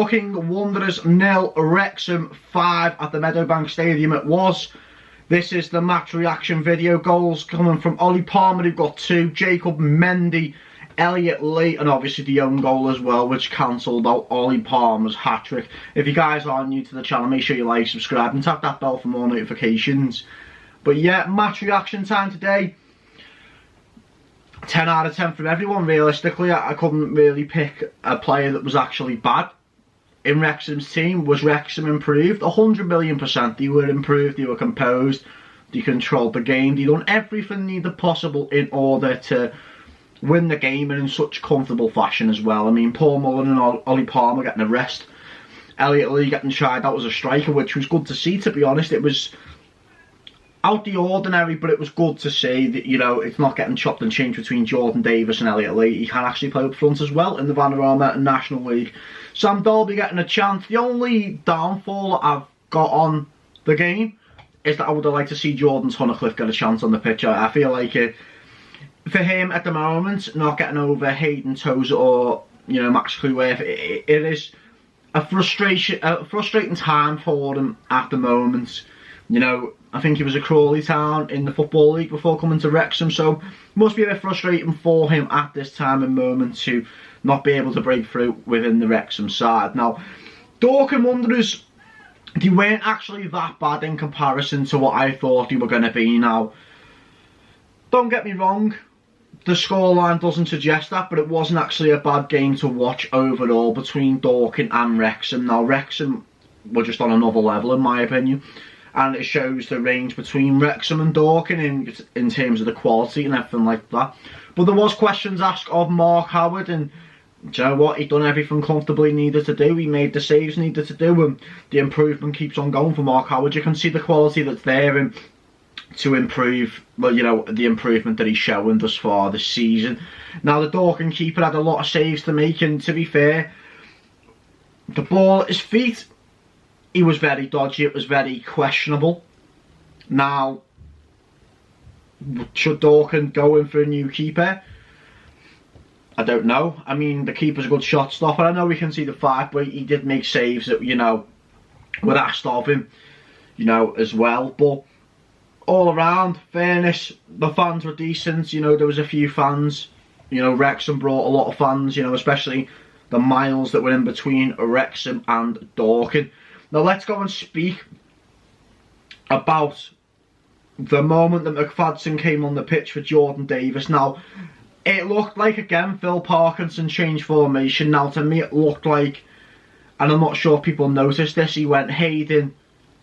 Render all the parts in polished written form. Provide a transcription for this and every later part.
Dorking Wanderers 0, Wrexham 5 at the Meadowbank Satdium it was. This is the match reaction video. Goals coming from Ollie Palmer, who got 2, Jacob Mendy, Elliot Lee, and obviously the own goal as well, which cancelled out Ollie Palmer's hat-trick. If you guys are new to the channel, make sure you like, subscribe, and tap that bell for more notifications. But yeah, match reaction time today. 10 out of 10 from everyone, realistically. I couldn't really pick a player that was actually bad. In Wrexham's team, was Wrexham improved? 100,000,000%. They were improved, they were composed, they controlled the game, they done everything needed possible in order to win the game, and in such comfortable fashion as well. I mean, Paul Mullen and Ollie Palmer getting a rest, Elliot Lee getting tried out as a striker, which was good to see, to be honest. It was out the ordinary, but it was good to see that, you know, it's not getting chopped and changed between Jordan Davis and Elliot Lee. He can actually play up front as well in the Vanarama National League. Sam Dolby getting a chance. The only downfall I've got on the game is that I would have liked to see Jordan Tunnicliffe get a chance on the pitch. I feel like for him at the moment, not getting over Hayden Tozer or, you know, Max Kluivert, it is a frustrating time for him at the moment. You know, I think he was a Crawley Town in the Football League before coming to Wrexham, so it must be a bit frustrating for him at this time and moment to not be able to break through within the Wrexham side. Now, Dorking Wanderers, they weren't actually that bad in comparison to what I thought they were going to be. Now, don't get me wrong, the scoreline doesn't suggest that, but it wasn't actually a bad game to watch overall between Dorking and Wrexham. Now, Wrexham were just on another level, in my opinion, and it shows the range between Wrexham and Dorking in terms of the quality and everything like that. But there was questions asked of Mark Howard, and do you know what? He'd done everything comfortably needed to do. He made the saves needed to do, and the improvement keeps on going for Mark Howard. You can see the quality that's there, and to improve, well, you know, the improvement that he's showing thus far this season. Now, the Dorking keeper had a lot of saves to make, and to be fair, the ball at his feet, he was very dodgy, it was very questionable. Now, should Dorking go in for a new keeper? I don't know. I mean, the keeper's a good shot stopper. I know we can see the 5, but he did make saves that, you know, were asked of him, you know, as well. But all around, fairness, the fans were decent. You know, there was a few fans. You know, Wrexham brought a lot of fans, you know, especially the miles that were in between Wrexham and Dorking. Now, let's go and speak about the moment that McFadden came on the pitch for Jordan Davis. Now, it looked like, again, Phil Parkinson changed formation. Now, to me, it looked like, and I'm not sure if people noticed this, he went Hayden,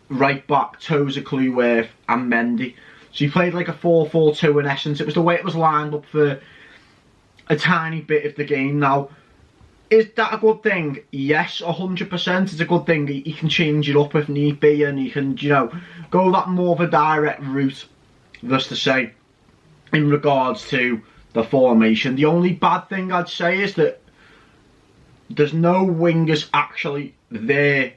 right back, Tozer, Kluivert, and Mendy. So he played like a 4-4-2 in essence. It was the way it was lined up for a tiny bit of the game. Now, is that a good thing? Yes, 100%. It's a good thing. He can change it up if need be, and he can, you know, go that more of a direct route, thus to say, in regards to the formation. The only bad thing I'd say is that there's no wingers actually there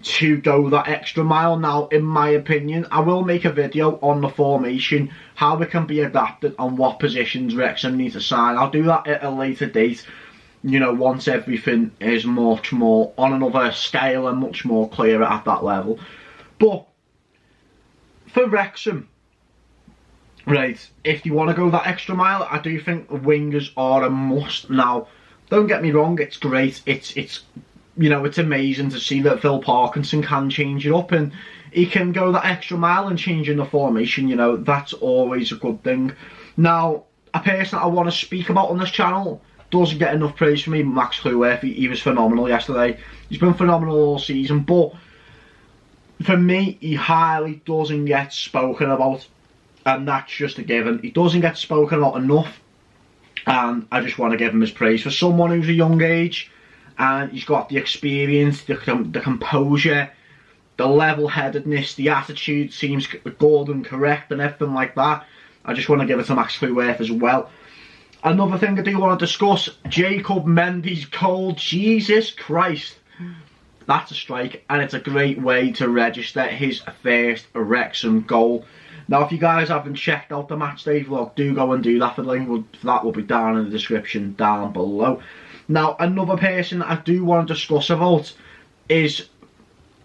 to go that extra mile. Now, in my opinion, I will make a video on the formation, how it can be adapted, and what positions Wrexham need to sign. I'll do that at a later date, you know, once everything is much more on another scale and much more clearer at that level. But for Wrexham, right, if you want to go that extra mile, I do think wingers are a must. Now, don't get me wrong, it's great. It's you know, it's amazing to see that Phil Parkinson can change it up and he can go that extra mile and change in the formation. You know, that's always a good thing. Now, a person I want to speak about on this channel doesn't get enough praise from me, Max Kluivert. He was phenomenal yesterday. He's been phenomenal all season, but for me, he highly doesn't get spoken about, and that's just a given. He doesn't get spoken about enough, and I just want to give him his praise. For someone who's a young age, and he's got the experience, the composure, the level-headedness, the attitude seems good and correct and everything like that. I just want to give it to Max Kluivert as well. Another thing I do want to discuss, Jacob Mendy's goal. Jesus Christ. That's a strike, and it's a great way to register his first Wrexham goal. Now, if you guys haven't checked out the matchday vlog, do go and do that. The link for that will be down in the description down below. Now, another person that I do want to discuss about is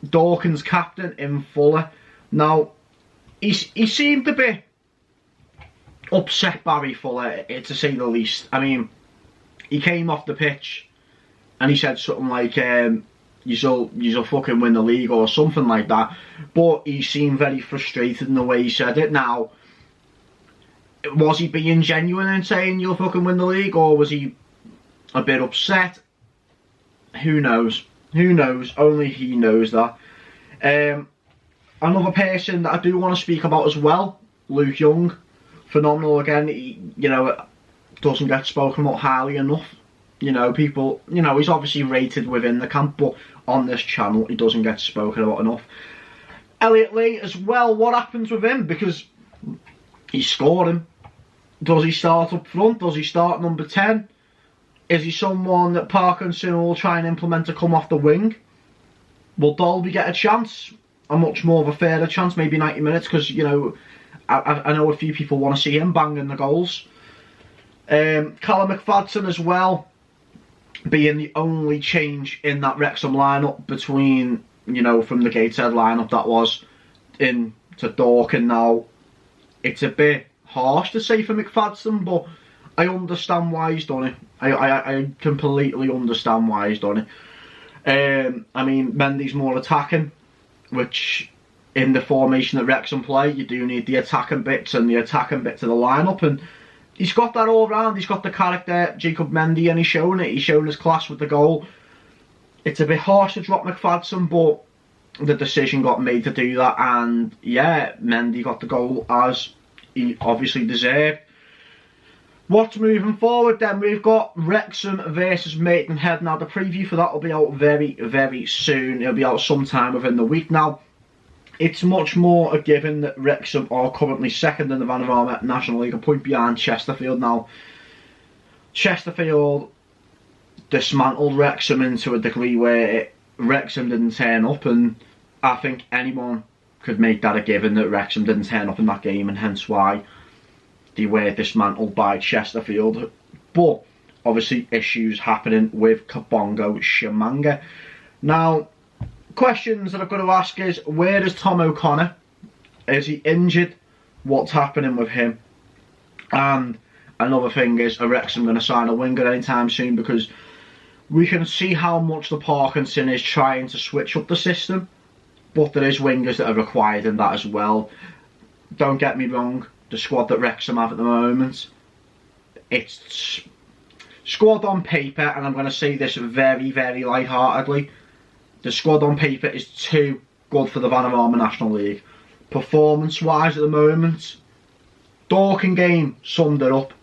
Dorking's captain in Fuller. Now, he seemed a bit upset Barry Fuller, to say the least. I mean, he came off the pitch and he said something like, you'll fucking win the league or something like that. But he seemed very frustrated in the way he said it. Now, was he being genuine in saying you'll fucking win the league, or was he a bit upset? Who knows? Who knows? Only he knows that. Another person that I do want to speak about as well, Luke Young. Phenomenal again. He, doesn't get spoken about highly enough. People, he's obviously rated within the camp, but on this channel he doesn't get spoken about enough. Elliot Lee as well, what happens with him? Because he scored him. Does he start up front? Does he start number 10? Is he someone that Parkinson will try and implement to come off the wing? Will Dolby get a chance? A much more of a fairer chance, maybe 90 minutes, because, I know a few people want to see him banging the goals. Callum McFadden as well, being the only change in that Wrexham lineup between, from the Gateshead lineup that was into Dorking. Now, it's a bit harsh to say for McFadden, but I understand why he's done it. I completely understand why he's done it. I mean, Mendy's more attacking, which in the formation that Wrexham play, you do need the attacking bits and the attacking bits of the lineup, and he's got that all round. He's got the character, Jacob Mendy, and he's showing it. He's showing his class with the goal. It's a bit harsh to drop McFadden, but the decision got made to do that, and yeah, Mendy got the goal as he obviously deserved. What's moving forward then? We've got Wrexham versus Maidenhead. Now, the preview for that will be out very, very soon. It'll be out sometime within the week. Now, it's much more a given that Wrexham are currently second in the Vanarama National League, a point behind Chesterfield. Now, Chesterfield dismantled Wrexham into a degree where Wrexham didn't turn up, and I think anyone could make that a given that Wrexham didn't turn up in that game, and hence why they were dismantled by Chesterfield. But obviously issues happening with Kabongo Shamanga. Now, questions that I've got to ask is, where is Tom O'Connor? Is he injured? What's happening with him? And another thing is, are Wrexham going to sign a winger anytime soon? Because we can see how much the Parkinson is trying to switch up the system, but there is wingers that are required in that as well. Don't get me wrong, the squad that Wrexham have at the moment, it's squad on paper, and I'm going to say this very, very lightheartedly, the squad on paper is too good for the Vanarama National League. Performance-wise at the moment, Dorking game summed it up,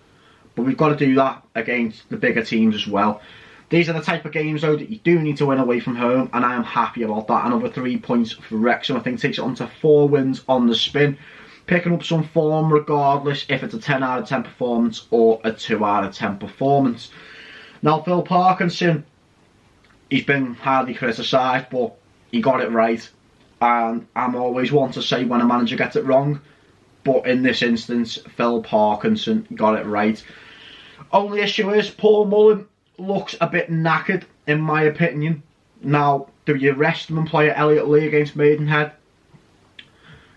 but we've got to do that against the bigger teams as well. These are the type of games, though, that you do need to win away from home, and I am happy about that. Another 3 points for Wrexham, I think, takes it on to 4 wins on the spin. Picking up some form regardless if it's a 10 out of 10 performance or a 2 out of 10 performance. Now, Phil Parkinson, he's been highly criticised, but he got it right. And I'm always one to say when a manager gets it wrong, but in this instance, Phil Parkinson got it right. Only issue is, Paul Mullen looks a bit knackered, in my opinion. Now, do you rest him and play Elliot Lee against Maidenhead?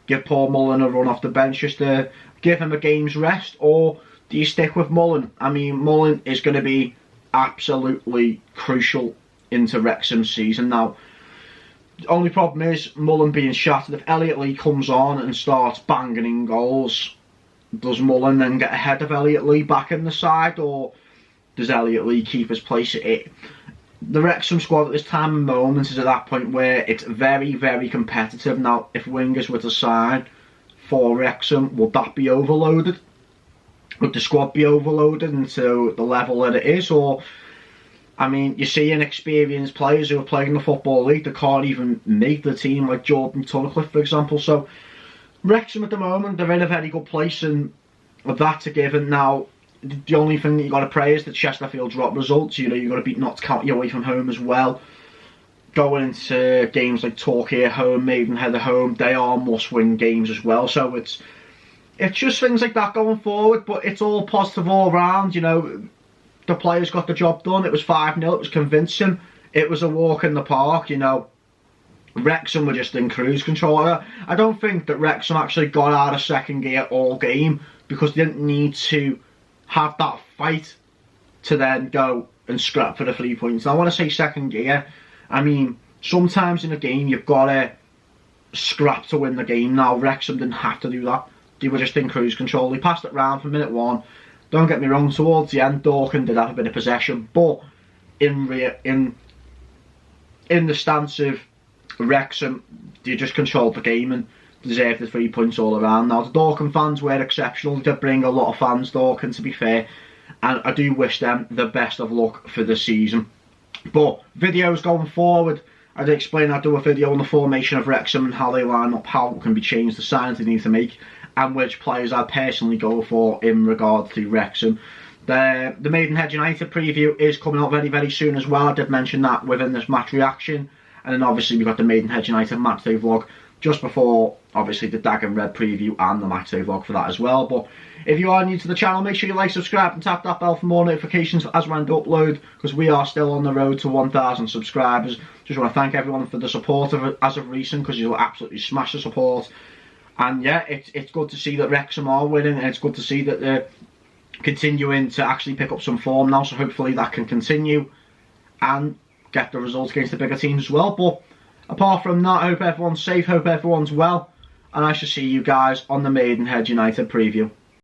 Give Paul Mullen a run off the bench just to give him a game's rest? Or do you stick with Mullen? I mean, Mullen is going to be absolutely crucial into Wrexham's season. Now, the only problem is Mullen being shattered. If Elliot Lee comes on and starts banging in goals, does Mullen then get ahead of Elliot Lee back in the side, or does Elliot Lee keep his place? The Wrexham squad at this time and moment is at that point where it's very, very competitive. Now, if wingers were to sign for Wrexham, would that be overloaded? Would the squad be overloaded into the level that it is? Or, I mean, you see inexperienced players who are playing the Football League that can't even make the team, like Jordan Tunnicliffe, for example. So, Wrexham at the moment, they're in a very good place, and that's a given. Now, the only thing that you got to pray is that Chesterfield drop results. You got to beat Notts County away from home as well. Going into games like Torquay at home, Maidenhead at home, they are must-win games as well. So it's just things like that going forward, but it's all positive all round. the players got the job done. It was 5-0, it was convincing. It was a walk in the park, you know. Wrexham were just in cruise control. I don't think that Wrexham actually got out of second gear all game, because they didn't need to have that fight to then go and scrap for the 3 points. Now, I want to say second gear, I mean, sometimes in a game you've got to scrap to win the game. Now, Wrexham didn't have to do that. They were just in cruise control. They passed it round from minute 1. Don't get me wrong, towards the end, Dorking did have a bit of possession, but in the stance of Wrexham, they just controlled the game and deserved the 3 points all around. Now, the Dorking fans were exceptional. They did bring a lot of fans, Dorking, to be fair, and I do wish them the best of luck for the season. But videos going forward, I'd explain, I'd do a video on the formation of Wrexham and how they line up, how it can be changed, the signings they need to make, and which players I'd personally go for in regard to Wrexham. The Maidenhead United preview is coming up very, very soon as well. I did mention that within this match reaction. And then obviously we've got the Maidenhead United matchday vlog just before, obviously, the Dagenham Red preview and the matchday vlog for that as well. But if you are new to the channel, make sure you like, subscribe and tap that bell for more notifications as when to upload, because we are still on the road to 1,000 subscribers. Just want to thank everyone for the support as of recent, because you absolutely smashed the support. And yeah, it's good to see that Wrexham are winning, and it's good to see that they're continuing to actually pick up some form now, so hopefully that can continue and get the results against the bigger teams as well. But apart from that, I hope everyone's safe, hope everyone's well, and I shall see you guys on the Maidenhead United preview.